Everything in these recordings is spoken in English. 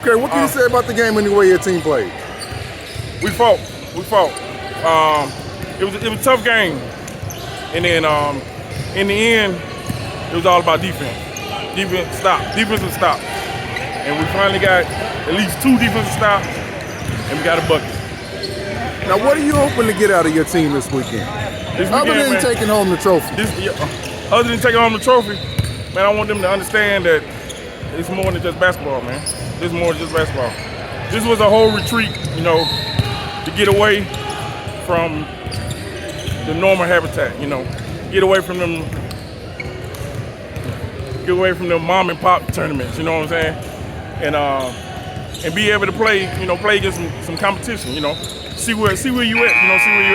Okay, what can you say about the game and the way your team played? We fought. It was a tough game, and then in the end, it was all about defense. Defensive stop, and we finally got at least 2 defensive stops, and we got a bucket. Now, what are you hoping to get out of your team this weekend? Other than taking home the trophy. Other than taking home the trophy, man, I want them to understand that it's more than just basketball, man. It's more than just basketball. This was a whole retreat, to get away from the normal habitat, get away from them mom and pop tournaments, you know what I'm saying? And be able to play against some competition, see where you at, see where you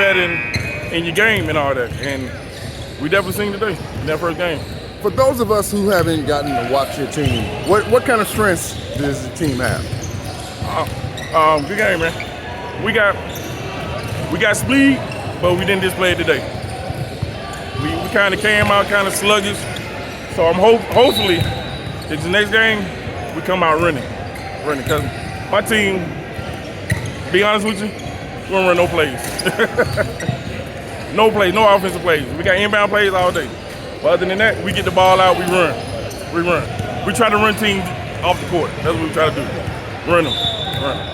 at in your game and all that. And we definitely seen today in that first game. For those of us who haven't gotten to watch your team, what kind of strengths does the team have? Good game, man. We got speed, but we didn't display it today. We kind of came out kind of sluggish. So I'm hopefully in the next game we come out running. Because my team, to be honest with you, we don't run no plays. No offensive plays. We got inbound plays all day. But other than that, we get the ball out, we run. We try to run teams off the court. That's what we try to do. Run them.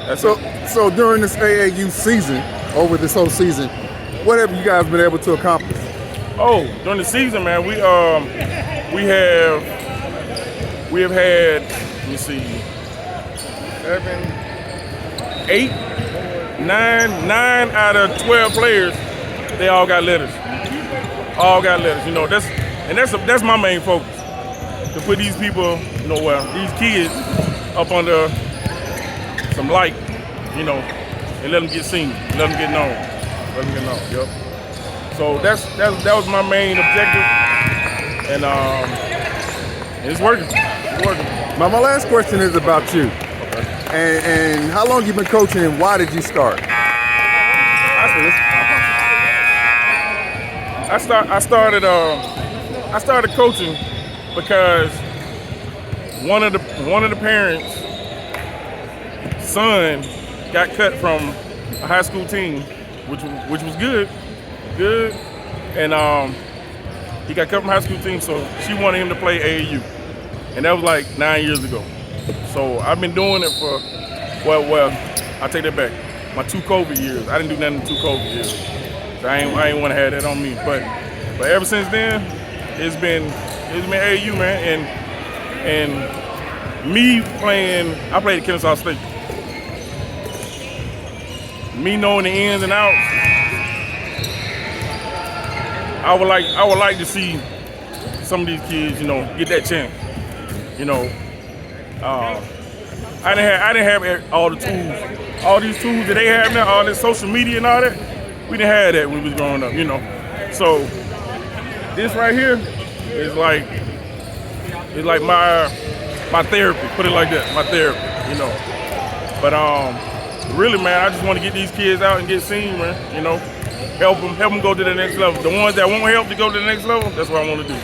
That's it. So during this AAU season, over this whole season, what have you guys been able to accomplish? Oh, during the season, man, we have had, let me see, 7, 8, 9 out of 12 players, they all got letters. That's my main focus. To put these people, these kids up under some light, and let them get seen, let them get known. Yep. So that was my main objective, and it's working. My last question is about you. Okay. And how long you been coaching, and why did you start? I started coaching because one of the parents' son got cut from a high school team, which was good, and he got cut from a high school team, so she wanted him to play AAU, and that was like 9 years ago. So I've been doing it for I take that back. My 2 COVID years, I didn't do nothing in 2 COVID years. So I ain't want to have that on me, but ever since then, it's been AAU, man, and me playing. I played at Kennesaw State. Me knowing the ins and outs, I would like to see some of these kids, get that chance. I didn't have all the tools, all these tools that they have now, all this social media and all that. We didn't have that when we was growing up, So this right here is like my therapy. Put it like that, my therapy, But really, man, I just want to get these kids out and get seen, man. Help them go to the next level. The ones that won't help to go to the next level, that's what I want to do.